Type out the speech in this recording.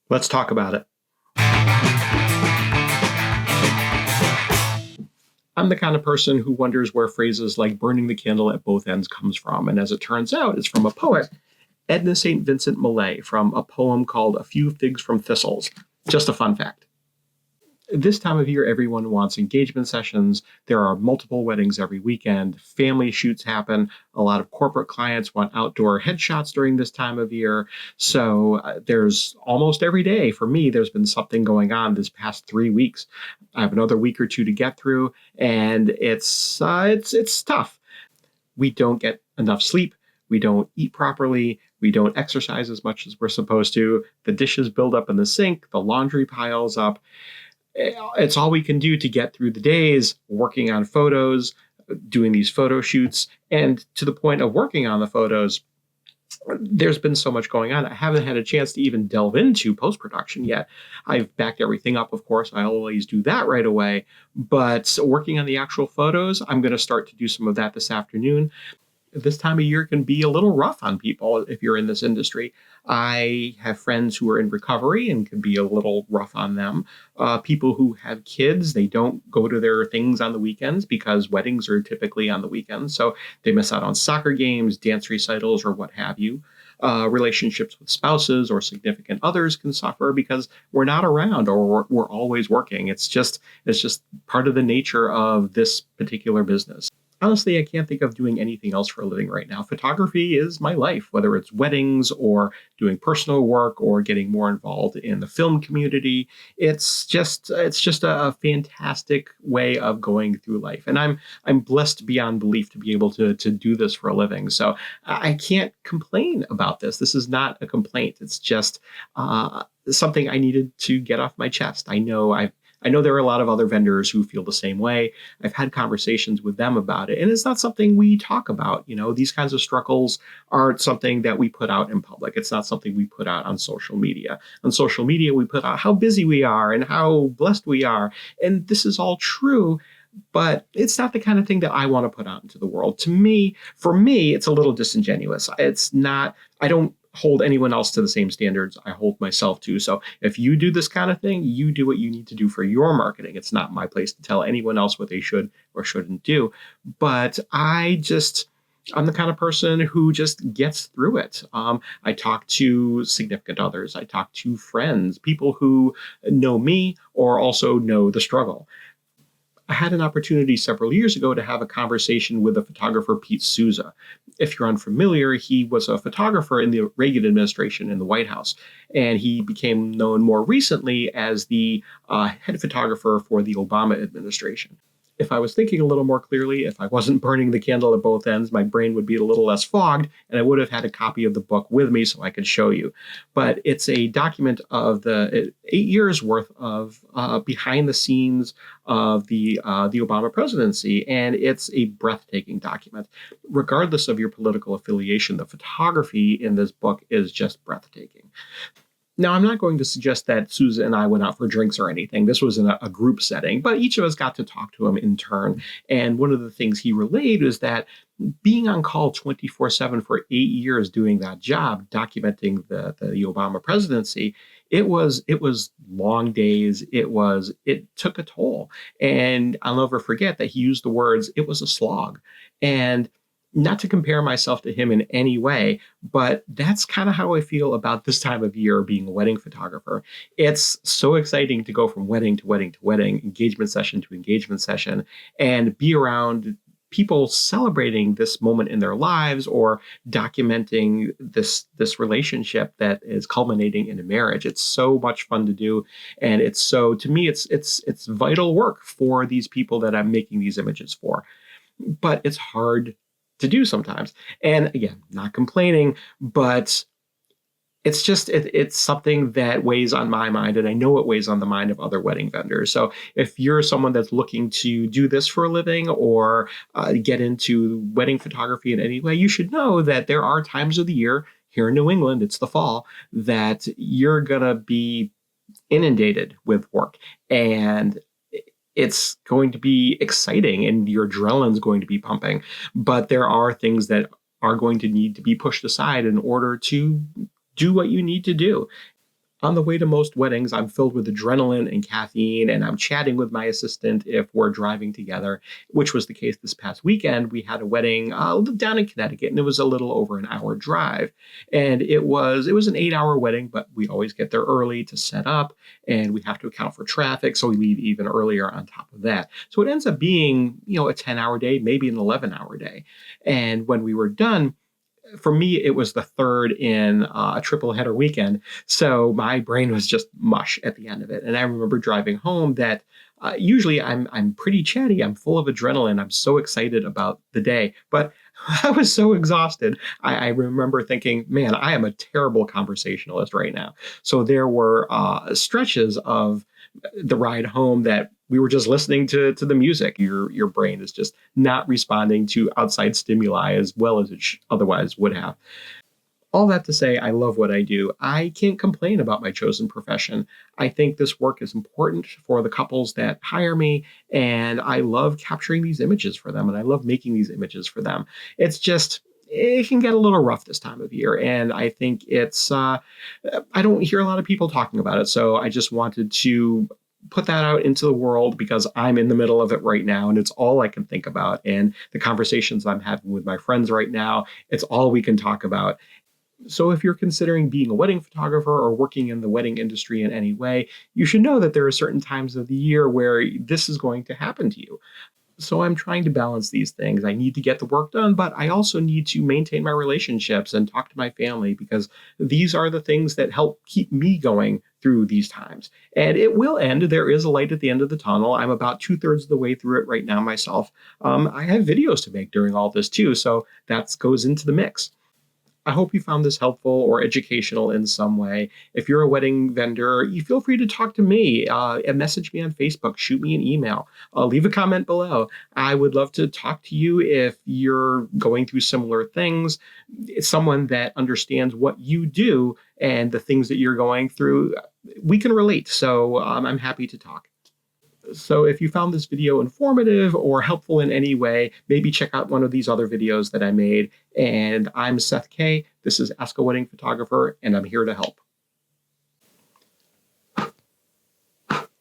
Let's talk about it. I'm the kind of person who wonders where phrases like burning the candle at both ends comes from. And as it turns out, it's from a poet, Edna St. Vincent Millay, from a poem called A Few Figs from Thistles. Just a fun fact. This time of year, everyone wants engagement sessions. There are multiple weddings every weekend. Family shoots happen. A lot of corporate clients want outdoor headshots during this time of year. So there's almost every day, for me, there's been something going on this past 3 weeks. I have another week or two to get through, and it's tough. We don't get enough sleep. We don't eat properly. We don't exercise as much as we're supposed to. The dishes build up in the sink. The laundry piles up. It's all we can do to get through the days, working on photos, doing these photo shoots. And to the point of working on the photos, there's been so much going on. I haven't had a chance to even delve into post-production yet. I've backed everything up, of course. I always do that right away. But working on the actual photos, I'm going to start to do some of that this afternoon. This time of year can be a little rough on people if you're in this industry. I have friends who are in recovery and can be a little rough on them. People who have kids, they don't go to their things on the weekends because weddings are typically on the weekends. So they miss out on soccer games, dance recitals, or what have you. Relationships with spouses or significant others can suffer because we're not around or we're always working. It's just part of the nature of this particular business. Honestly, I can't think of doing anything else for a living right now. Photography is my life, whether it's weddings or doing personal work or getting more involved in the film community. It's just a fantastic way of going through life. And I'm blessed beyond belief to be able to do this for a living. So I can't complain about this. This is not a complaint. It's just something I needed to get off my chest. I know there are a lot of other vendors who feel the same way. I've had conversations with them about it, and it's not something we talk about. These kinds of struggles aren't something that we put out in public. It's not something we put out on social media. On social media, we put out how busy we are and how blessed we are. And this is all true, but it's not the kind of thing that I want to put out into the world. For me, it's a little disingenuous. I don't hold anyone else to the same standards I hold myself to. So if you do this kind of thing, you do what you need to do for your marketing. It's not my place to tell anyone else what they should or shouldn't do. But I'm the kind of person who just gets through it. I talk to significant others. I talk to friends, people who know me or also know the struggle. I had an opportunity several years ago to have a conversation with the photographer Pete Souza. If you're unfamiliar, he was a photographer in the Reagan administration in the White House, and he became known more recently as the head photographer for the Obama administration. If I was thinking a little more clearly, if I wasn't burning the candle at both ends, my brain would be a little less fogged, and I would have had a copy of the book with me so I could show you. But it's a document of the 8 years worth of behind the scenes of the Obama presidency, and it's a breathtaking document. Regardless of your political affiliation, the photography in this book is just breathtaking. Now, I'm not going to suggest that Souza and I went out for drinks or anything. This was in a group setting, but each of us got to talk to him in turn. And one of the things he relayed is that being on call 24/7 for 8 years doing that job, documenting the Obama presidency, it was long days. It took a toll. And I'll never forget that he used the words, it was a slog. And not to compare myself to him in any way, but that's kind of how I feel about this time of year being a wedding photographer. It's so exciting to go from wedding to wedding to wedding, engagement session to engagement session, and be around people celebrating this moment in their lives or documenting this relationship that is culminating in a marriage. It's so much fun to do, and to me it's vital work for these people that I'm making these images for. But it's hard to do sometimes. And again, not complaining, but it's something that weighs on my mind, and I know it weighs on the mind of other wedding vendors. So if you're someone that's looking to do this for a living or get into wedding photography in any way, you should know that there are times of the year here in New England, it's the fall, that you're gonna be inundated with work, and it's going to be exciting and your adrenaline's going to be pumping. But there are things that are going to need to be pushed aside in order to do what you need to do. On the way to most weddings, I'm filled with adrenaline and caffeine, and I'm chatting with my assistant if we're driving together, which was the case this past weekend. We had a wedding down in Connecticut, and it was a little over an hour drive. And it was an 8-hour wedding, but we always get there early to set up, and we have to account for traffic, so we leave even earlier on top of that. So it ends up being, a 10-hour day, maybe an 11-hour day. And when we were done, for me, it was the third in a triple header weekend. So my brain was just mush at the end of it. And I remember driving home that usually I'm pretty chatty. I'm full of adrenaline. I'm so excited about the day. But I was so exhausted. I remember thinking, man, I am a terrible conversationalist right now. So there were stretches of the ride home that we were just listening to the music. Your brain is just not responding to outside stimuli as well as it otherwise would have. All that to say, I love what I do. I can't complain about my chosen profession. I think this work is important for the couples that hire me, and I love capturing these images for them, and I love making these images for them. It's just, it can get a little rough this time of year, and I think I don't hear a lot of people talking about it, so I just wanted to put that out into the world because I'm in the middle of it right now, and it's all I can think about. And the conversations I'm having with my friends right now, it's all we can talk about. So if you're considering being a wedding photographer or working in the wedding industry in any way, you should know that there are certain times of the year where this is going to happen to you. So I'm trying to balance these things. I need to get the work done, but I also need to maintain my relationships and talk to my family because these are the things that help keep me going through these times. And it will end. There is a light at the end of the tunnel. I'm about 2/3 of the way through it right now myself. I have videos to make during all this too, so that goes into the mix. I hope you found this helpful or educational in some way. If you're a wedding vendor, you feel free to talk to me and message me on Facebook, shoot me an email, leave a comment below. I would love to talk to you if you're going through similar things. It's someone that understands what you do and the things that you're going through. We can relate, so I'm happy to talk. So if you found this video informative or helpful in any way, maybe check out one of these other videos that I made. And I'm Seth Kaye. This is Ask a Wedding Photographer, and I'm here to help.